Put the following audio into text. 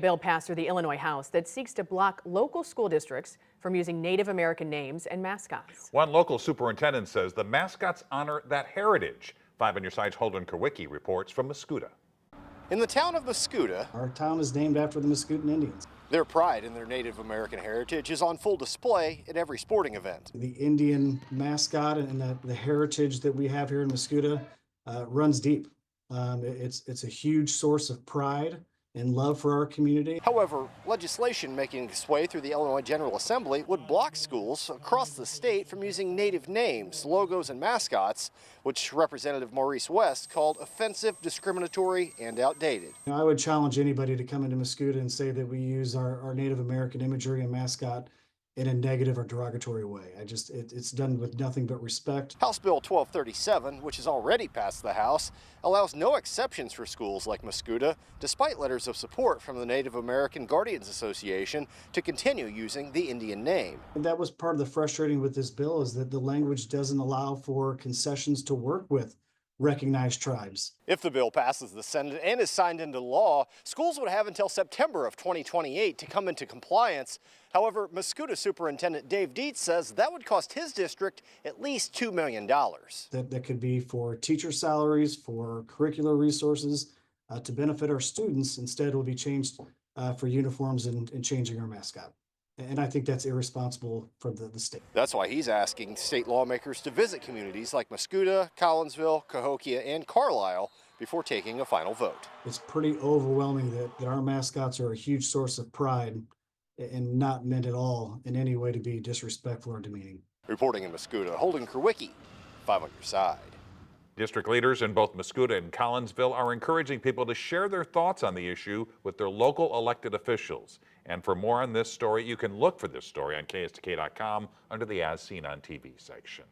Bill passed through the Illinois House that seeks to block local school districts from using Native American names and mascots. One local superintendent says the mascots honor that heritage. 5 on your side's Holden Kowicki reports from Mascoutah. In the town of Mascoutah, our town is named after the Mascoutan Indians. Their pride in their Native American heritage is on full display at every sporting event. The Indian mascot and the heritage that we have here in Mascoutah runs deep. It's a huge source of pride and love for our community. However, legislation making its way through the Illinois General Assembly would block schools across the state from using Native names, logos, and mascots, which Representative Maurice West called offensive, discriminatory, and outdated. I would challenge anybody to come into Mascoutah and say that we use our Native American imagery and mascot in a negative or derogatory way. It's done with nothing but respect. House Bill 1237, which has already passed the House, allows no exceptions for schools like Mascoutah, despite letters of support from the Native American Guardians Association to continue using the Indian name. And that was part of the frustrating with this bill, is that the language doesn't allow for concessions to work with recognized tribes. If the bill passes the Senate and is signed into law, schools would have until September of 2028 to come into compliance. However, Mascoutah Superintendent Dave Dietz says that would cost his district at least $2 million. That could be for teacher salaries, for curricular resources, to benefit our students. Instead, it will be changed for uniforms and changing our mascot. And I think that's irresponsible for the state. That's why he's asking state lawmakers to visit communities like Mascoutah, Collinsville, Cahokia, and Carlisle before taking a final vote. It's pretty overwhelming that our mascots are a huge source of pride and not meant at all in any way to be disrespectful or demeaning. Reporting in Mascoutah, Holden Kowicki, 5 on your side. District leaders in both Mascoutah and Collinsville are encouraging people to share their thoughts on the issue with their local elected officials. And for more on this story, you can look for this story on KSTK.com under the As Seen on TV section.